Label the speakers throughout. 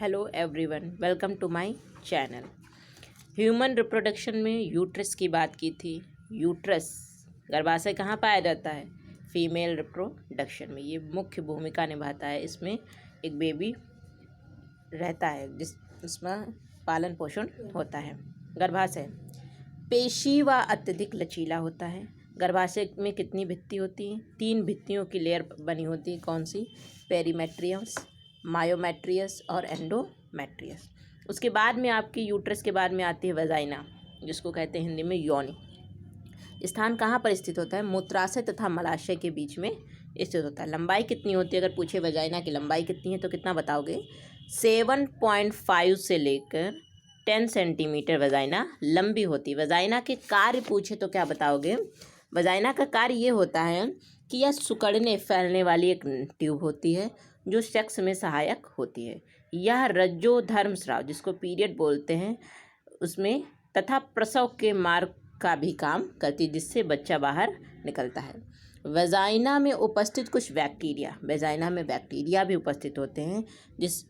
Speaker 1: Hello everyone, welcome to my channel. Human reproduction में uterus की बात की थी। यूट्रस गर्भाशय कहाँ पाया जाता है? फीमेल रिप्रोडक्शन में। ये मुख्य भूमिका निभाता है। इसमें एक बेबी रहता है जिसमें पालन पोषण होता है। गर्भाशय पेशी व अत्यधिक लचीला होता है। गर्भाशय में कितनी भित्ति होती हैं? 3 भित्तियों की लेयर बनी होती है। कौन सी? पेरीमेट्रियस, मायोमेट्रियस और एंडोमेट्रियस। उसके बाद में आपकी यूट्रस के बाद में आती है वजाइना, जिसको कहते हैं हिंदी में योनि। स्थान कहाँ पर स्थित होता है? मूत्राशय तथा मलाशय के बीच में स्थित होता है। लंबाई कितनी होती है? अगर पूछे वजाइना की लंबाई कितनी है तो कितना बताओगे? 7.5 से लेकर 10 सेंटीमीटर वजाइना लंबी होती है। वजाइना के कार्य पूछे तो क्या बताओगे? वजाइना का कार्य ये होता है कि यह सिकुड़ने फैलने वाली एक ट्यूब होती है जो सेक्स में सहायक होती है। यह रज्जोधर्म स्राव, जिसको पीरियड बोलते हैं, उसमें तथा प्रसव के मार्ग का भी काम करती है, जिससे बच्चा बाहर निकलता है। वजाइना में उपस्थित कुछ बैक्टीरिया, वजाइना में बैक्टीरिया भी उपस्थित होते हैं,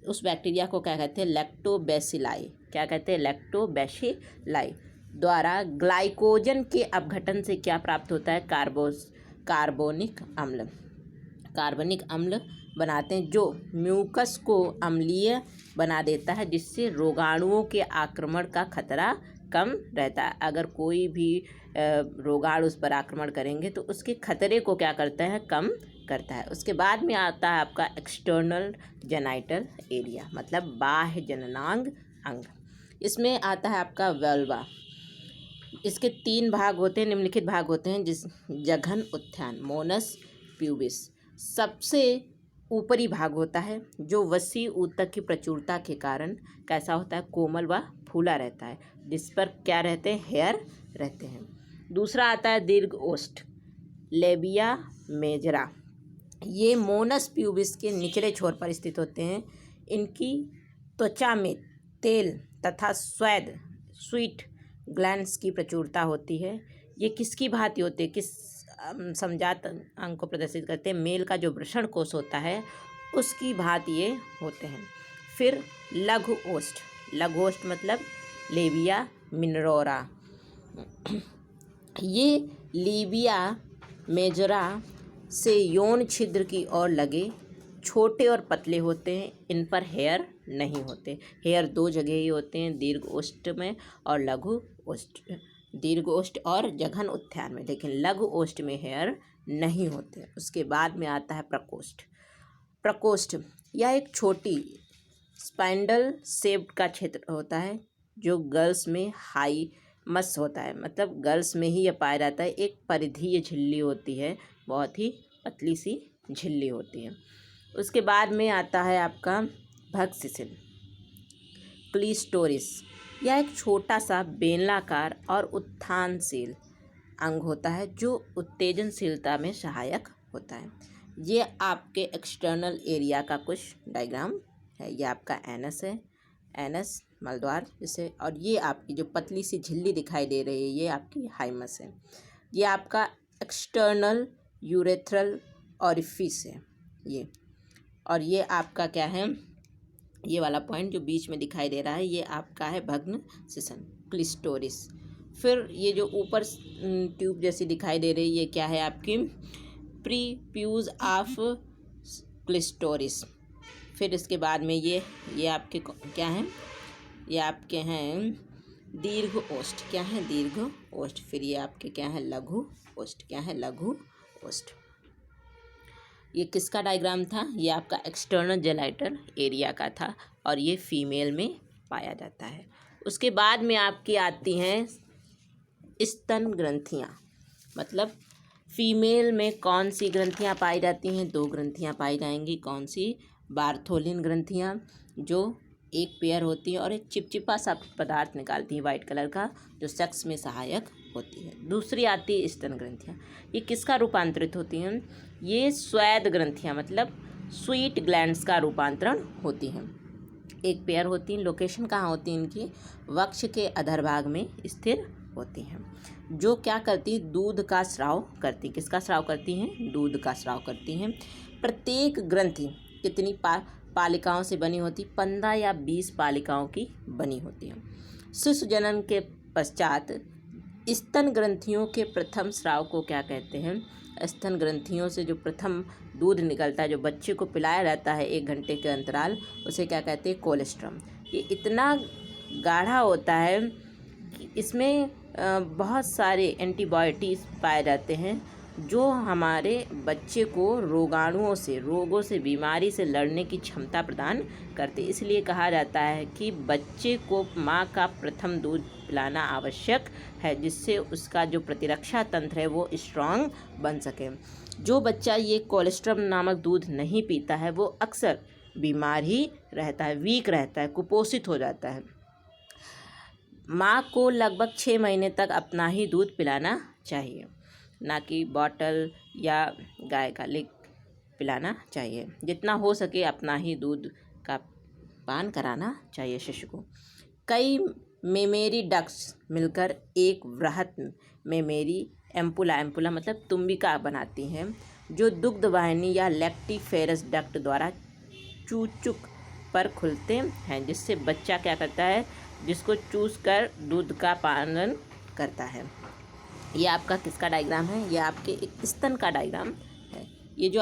Speaker 1: उस बैक्टीरिया को क्या कहते हैं? लैक्टोबैसिलाई। क्या कहते हैं? लैक्टोबैसिलाई द्वारा ग्लाइकोजन के अपघटन से क्या प्राप्त होता है? कार्बोनिक अम्ल। कार्बनिक अम्ल बनाते हैं जो म्यूकस को अम्लीय बना देता है, जिससे रोगाणुओं के आक्रमण का खतरा कम रहता है। अगर कोई भी रोगाणु उस पर आक्रमण करेंगे तो उसके खतरे को क्या करता है? कम करता है। उसके बाद में आता है आपका एक्सटर्नल जेनाइटल एरिया, मतलब बाह्य जननांग अंग। इसमें आता है आपका वल्वा। इसके 3 भाग होते हैं, निम्नलिखित भाग होते हैं, जघन उत्थान, मोनस प्यूबिस सबसे ऊपरी भाग होता है, जो वसी ऊतक की प्रचुरता के कारण कैसा होता है? कोमल व फूला रहता है, जिस पर क्या रहते हैं? हेयर रहते हैं। दूसरा आता है दीर्घ ओष्ठ, लेबिया मेजरा। ये मोनस प्यूबिस के निचले छोर पर स्थित होते हैं। इनकी त्वचा में तेल तथा स्वीट ग्लैंड्स की प्रचुरता होती है। ये किसकी भांति होते हैं? किस समजात अंग को प्रदर्शित करते हैं? मेल का जो वृषण कोष होता है उसकी भांति ये होते हैं। फिर लघु ओष्ठ, लघु ओष्ठ मतलब लेबिया मिनरोरा। ये लेबिया मेजरा से यौन छिद्र की ओर लगे छोटे और पतले होते हैं। इन पर हेयर नहीं होते। हेयर 2 जगह ही होते हैं, दीर्घ ओष्ठ में और लघु ओष्ठ। दीर्घ ओष्ठ और जघन उत्थान में, लेकिन लघु ओष्ठ में हेयर नहीं होते। उसके बाद में आता है प्रकोष्ठ। प्रकोष्ठ यह एक छोटी स्पाइंडल शेप्ड का क्षेत्र होता है, जो गर्ल्स में हाईमस होता है, मतलब गर्ल्स में ही यह पाया जाता है। एक परिधीय झिल्ली होती है, बहुत ही पतली सी झिल्ली होती है। उसके बाद में आता है आपका भगशिशिल, क्लिटोरिस। यह एक छोटा सा बेलनाकार और उत्थानशील अंग होता है, जो उत्तेजनशीलता में सहायक होता है। ये आपके एक्सटर्नल एरिया का कुछ डायग्राम है। ये आपका एनस है, एनस मलद्वार जिसे, और ये आपकी जो पतली सी झिल्ली दिखाई दे रही है ये आपकी हाइमस है। ये आपका एक्सटर्नल यूरेथ्रल ऑरिफिस है ये। और ये आपका क्या है? ये वाला पॉइंट जो बीच में दिखाई दे रहा है ये आपका है भग्नशिशन, क्लिटोरिस। फिर ये जो ऊपर ट्यूब जैसी दिखाई दे रही है ये क्या है? आपकी प्रीप्यूज ऑफ क्लिटोरिस। फिर इसके बाद में ये आपके क्या हैं? ये आपके हैं दीर्घ ओष्ठ। क्या है? दीर्घ ओष्ठ। फिर ये आपके क्या है? लघु ओष्ठ। क्या है? लघु ओष्ठ। ये किसका डायग्राम था? ये आपका एक्सटर्नल जेनाइटल एरिया का था, और ये फीमेल में पाया जाता है। उसके बाद में आपकी आती हैं स्तन ग्रंथियाँ, मतलब फीमेल में कौन सी ग्रंथियाँ पाई जाती हैं? 2 ग्रंथियाँ पाई जाएंगी। कौन सी? बार्थोलिन ग्रंथियाँ, जो एक पेयर होती है और एक चिपचिपा सा पदार्थ निकालती है वाइट कलर का, जो सेक्स में सहायक होती है। दूसरी आती है स्तन ग्रंथियाँ। ये किसका रूपांतरित होती हैं? ये स्वेद ग्रंथियाँ, मतलब स्वीट ग्लैंड्स का रूपांतरण होती हैं। एक पेयर होती हैं। लोकेशन कहाँ होती है इनकी? वक्ष के अधरभाग में स्थिर होती हैं, जो क्या करती? दूध का स्राव करती। किसका स्राव करती हैं? दूध का स्राव करती हैं। प्रत्येक ग्रंथि कितनी पालिकाओं से बनी होती, 15 या 20 पालिकाओं की बनी होती है। शिशु जनन के पश्चात स्तन ग्रंथियों के प्रथम स्राव को क्या कहते हैं? स्तन ग्रंथियों से जो प्रथम दूध निकलता है, जो बच्चे को पिलाया जाता है 1 घंटे के अंतराल, उसे क्या कहते हैं? कोलेस्ट्रम। ये इतना गाढ़ा होता है कि इसमें बहुत सारे एंटीबायोटिक्स पाए जाते हैं जो हमारे बच्चे को रोगों से बीमारी से लड़ने की क्षमता प्रदान करते। इसलिए कहा जाता है कि बच्चे को माँ का प्रथम दूध पिलाना आवश्यक है, जिससे उसका जो प्रतिरक्षा तंत्र है वो स्ट्रांग बन सके। जो बच्चा ये कोलेस्ट्रम नामक दूध नहीं पीता है वो अक्सर बीमार ही रहता है, वीक रहता है, कुपोषित हो जाता है। माँ को लगभग 6 महीने तक अपना ही दूध पिलाना चाहिए, ना कि बॉटल या गाय का लिक पिलाना चाहिए। जितना हो सके अपना ही दूध का पान कराना चाहिए शिशु को। कई मेमेरी डक्ट्स मिलकर एक वृहत मेमेरी एम्पुला मतलब तुम्बिका बनाती हैं, जो दुग्ध वाहिनी या लैक्टिफेरस डक्ट द्वारा चूचुक पर खुलते हैं, जिससे बच्चा क्या करता है? जिसको चूस कर दूध का पालन करता है। ये आपका किसका डायग्राम है? ये आपके एक स्तन का डायग्राम है। ये जो